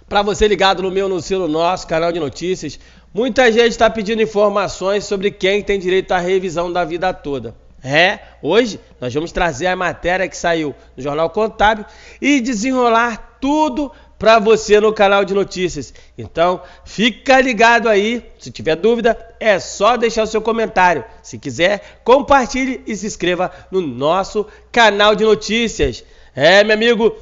Para você ligado no nosso canal de notícias, muita gente está pedindo informações sobre quem tem direito à revisão da vida toda. Hoje nós vamos trazer a matéria que saiu no Jornal Contábil e desenrolar tudo para você no canal de notícias. Então, fica ligado aí. Se tiver dúvida, é só deixar o seu comentário. Se quiser, compartilhe e se inscreva no nosso canal de notícias. Meu amigo,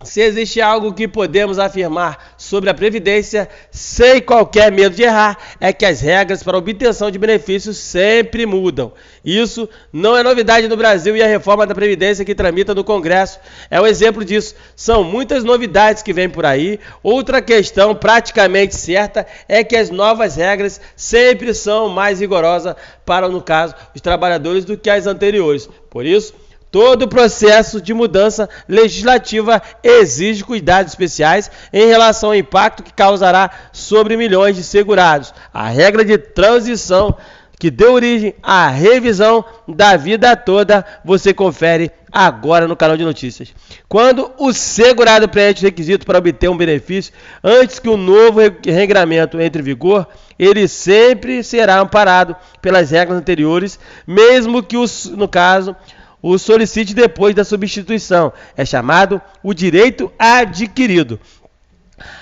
se existe algo que podemos afirmar sobre a Previdência, sem qualquer medo de errar, é que as regras para obtenção de benefícios sempre mudam. Isso não é novidade no Brasil e a reforma da Previdência que tramita no Congresso é um exemplo disso. São muitas novidades que vêm por aí. Outra questão praticamente certa é que as novas regras sempre são mais rigorosas para, no caso, os trabalhadores do que as anteriores. Por isso, todo o processo de mudança legislativa exige cuidados especiais em relação ao impacto que causará sobre milhões de segurados. A regra de transição que deu origem à revisão da vida toda, você confere agora no canal de notícias. Quando o segurado preenche o requisito para obter um benefício, antes que o novo regramento entre em vigor, ele sempre será amparado pelas regras anteriores, mesmo que, no caso, o solicite depois da substituição. É chamado o direito adquirido.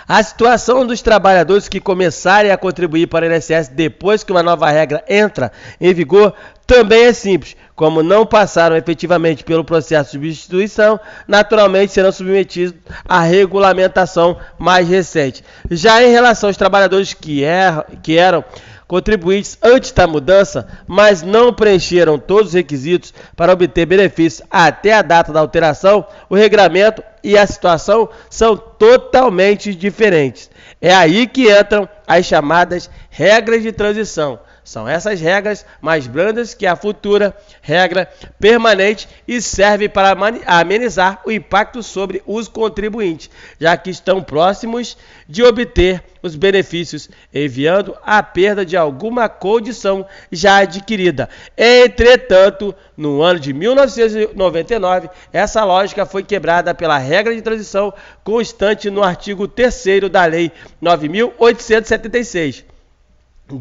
A situação dos trabalhadores que começarem a contribuir para o INSS depois que uma nova regra entra em vigor também é simples. Como não passaram efetivamente pelo processo de substituição, naturalmente serão submetidos à regulamentação mais recente. Já em relação aos trabalhadores que eram contribuintes antes da mudança, mas não preencheram todos os requisitos para obter benefícios até a data da alteração, o regramento e a situação são totalmente diferentes. É aí que entram as chamadas regras de transição. São essas regras mais brandas que a futura regra permanente e serve para amenizar o impacto sobre os contribuintes, já que estão próximos de obter os benefícios, enviando a perda de alguma condição já adquirida. Entretanto, no ano de 1999, essa lógica foi quebrada pela regra de transição constante no artigo 3º da Lei 9.876.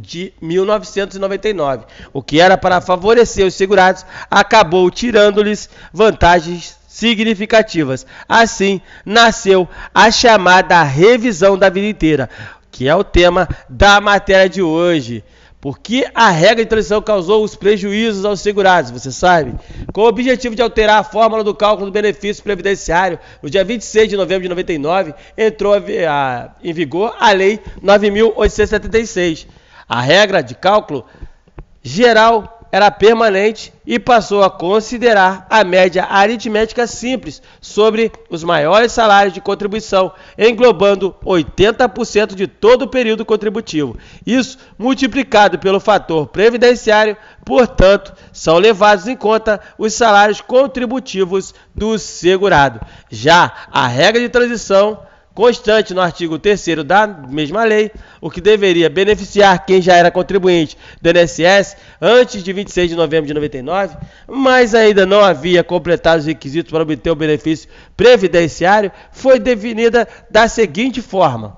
de 1999, o que era para favorecer os segurados, acabou tirando-lhes vantagens significativas. Assim, nasceu a chamada revisão da vida inteira, que é o tema da matéria de hoje. Por que a regra de transição causou os prejuízos aos segurados? Você sabe? Com o objetivo de alterar a fórmula do cálculo do benefício previdenciário, no dia 26 de novembro de 99, entrou em vigor a Lei 9.876. A regra de cálculo geral era permanente e passou a considerar a média aritmética simples sobre os maiores salários de contribuição, englobando 80% de todo o período contributivo. Isso multiplicado pelo fator previdenciário, portanto, são levados em conta os salários contributivos do segurado. Já a regra de transição constante no artigo 3º da mesma lei, o que deveria beneficiar quem já era contribuinte do INSS antes de 26 de novembro de 99, mas ainda não havia completado os requisitos para obter o benefício previdenciário, foi definida da seguinte forma: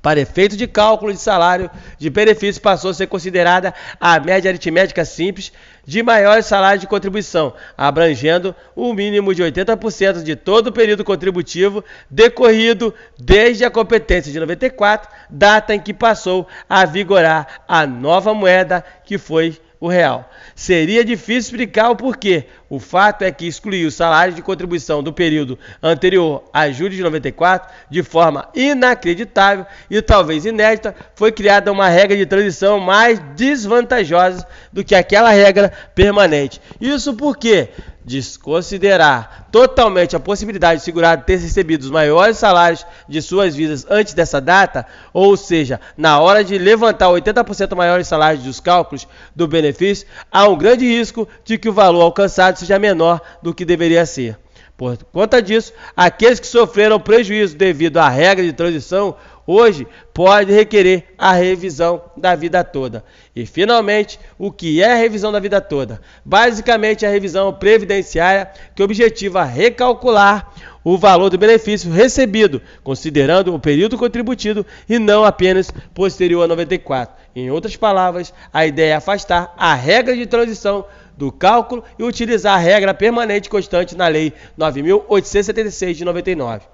para efeito de cálculo de salário de benefício, passou a ser considerada a média aritmética simples de maiores salários de contribuição, abrangendo um mínimo de 80% de todo o período contributivo decorrido desde a competência de 94, data em que passou a vigorar a nova moeda, que foi o real. Seria difícil explicar o porquê. O fato é que excluiu o salário de contribuição do período anterior a julho de 94 de forma inacreditável e talvez inédita. Foi criada uma regra de transição mais desvantajosa do que aquela regra permanente. Isso porque desconsiderar totalmente a possibilidade de segurado ter recebido os maiores salários de suas vidas antes dessa data, ou seja, na hora de levantar 80% maiores salários dos cálculos do benefício, há um grande risco de que o valor alcançado seja menor do que deveria ser. Por conta disso, aqueles que sofreram prejuízo devido à regra de transição hoje podem requerer a revisão da vida toda. E, finalmente, o que é a revisão da vida toda? Basicamente, a revisão previdenciária que objetiva recalcular o valor do benefício recebido, considerando o período contributivo e não apenas posterior a 94. Em outras palavras, a ideia é afastar a regra de transição do cálculo e utilizar a regra permanente constante na Lei 9.876 de 99.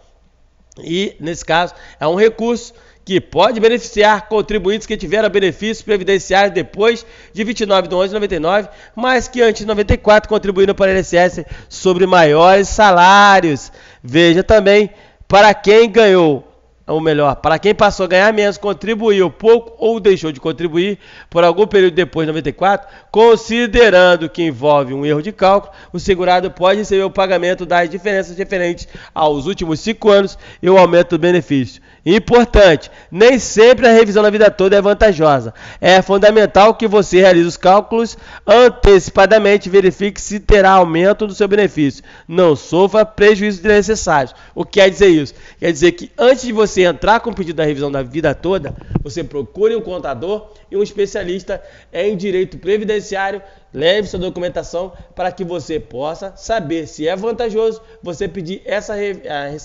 E, nesse caso, é um recurso que pode beneficiar contribuintes que tiveram benefícios previdenciários depois de 29 de 11 de 99, mas que antes de 94 contribuíram para o INSS sobre maiores salários. Veja também para quem ganhou, ou melhor, para quem passou a ganhar menos, contribuiu pouco ou deixou de contribuir por algum período depois de 94, considerando que envolve um erro de cálculo, o segurado pode receber o pagamento das diferenças referentes aos últimos 5 anos e o aumento do benefício. Importante, nem sempre a revisão da vida toda é vantajosa. É fundamental que você realize os cálculos antecipadamente e verifique se terá aumento do seu benefício. Não sofra prejuízos desnecessários. O que quer dizer isso? Quer dizer que antes de você entrar com o pedido da revisão da vida toda, você procure um contador e um especialista em direito previdenciário. Leve sua documentação para que você possa saber se é vantajoso você pedir essa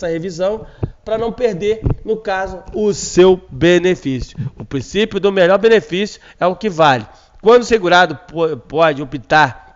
revisão para não perder, no caso, o seu benefício. O princípio do melhor benefício é o que vale. Quando o segurado pode optar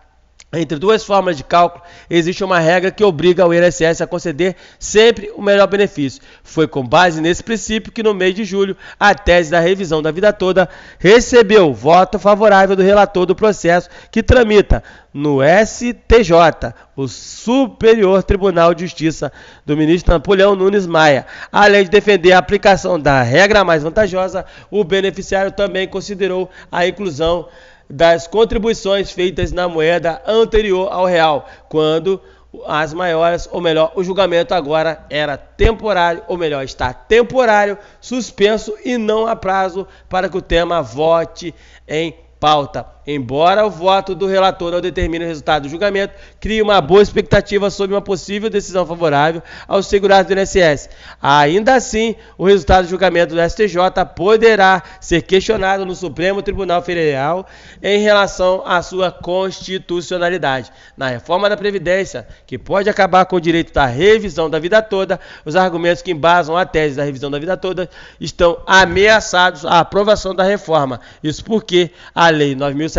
entre duas formas de cálculo, existe uma regra que obriga o INSS a conceder sempre o melhor benefício. Foi com base nesse princípio que no mês de julho, a tese da revisão da vida toda recebeu voto favorável do relator do processo que tramita no STJ, o Superior Tribunal de Justiça, do ministro Napoleão Nunes Maia. Além de defender a aplicação da regra mais vantajosa, o beneficiário também considerou a inclusão das contribuições feitas na moeda anterior ao real, quando as maiores, ou melhor, o julgamento agora era temporário, ou melhor, está temporário, suspenso e não há prazo para que o tema vote em pauta. Embora o voto do relator não determine o resultado do julgamento, cria uma boa expectativa sobre uma possível decisão favorável aos segurados do INSS. Ainda assim, o resultado do julgamento do STJ poderá ser questionado no Supremo Tribunal Federal em relação à sua constitucionalidade. Na reforma da Previdência, que pode acabar com o direito da revisão da vida toda, os argumentos que embasam a tese da revisão da vida toda estão ameaçados à aprovação da reforma. Isso porque a Lei 9.766,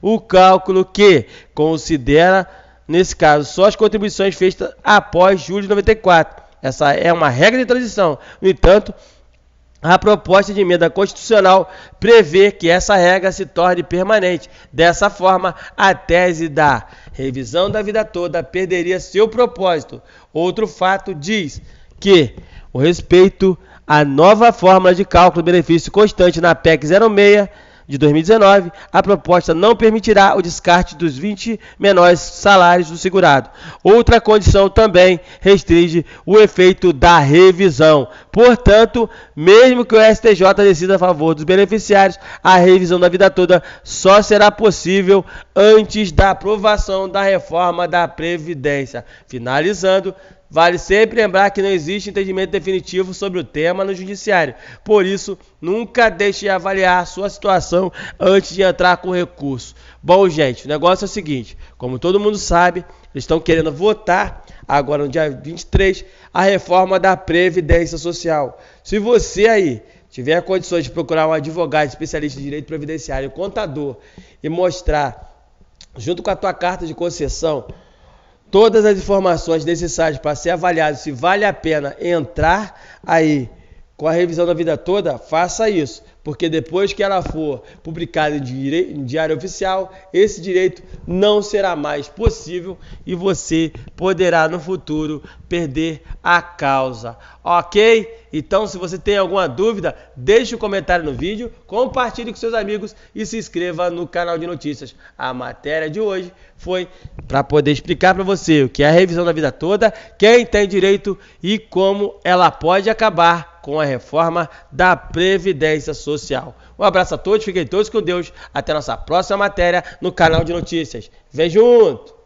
o cálculo que considera, nesse caso, só as contribuições feitas após julho de 94. Essa é uma regra de transição. No entanto, a proposta de emenda constitucional prevê que essa regra se torne permanente. Dessa forma, a tese da revisão da vida toda perderia seu propósito. Outro fato diz que o respeito à nova fórmula de cálculo do benefício constante na PEC 06 de 2019, a proposta não permitirá o descarte dos 20 menores salários do segurado. Outra condição também restringe o efeito da revisão. Portanto, mesmo que o STJ decida a favor dos beneficiários, a revisão da vida toda só será possível antes da aprovação da reforma da Previdência. Finalizando, vale sempre lembrar que não existe entendimento definitivo sobre o tema no judiciário. Por isso, nunca deixe de avaliar a sua situação antes de entrar com recurso. Bom, gente, o negócio é o seguinte. Como todo mundo sabe, eles estão querendo votar agora no dia 23 a reforma da Previdência Social. Se você aí tiver condições de procurar um advogado especialista em direito previdenciário, contador, e mostrar, junto com a tua carta de concessão, todas as informações necessárias para ser avaliado se vale a pena entrar aí com a revisão da vida toda, faça isso. Porque depois que ela for publicada em diário oficial, esse direito não será mais possível e você poderá no futuro perder a causa. Ok? Então, se você tem alguma dúvida, deixe um comentário no vídeo, compartilhe com seus amigos e se inscreva no canal de notícias. A matéria de hoje foi para poder explicar para você o que é a revisão da vida toda, quem tem direito e como ela pode acabar com a reforma da Previdência Social. Um abraço a todos, fiquem todos com Deus. Até a nossa próxima matéria no canal de notícias. Vem junto!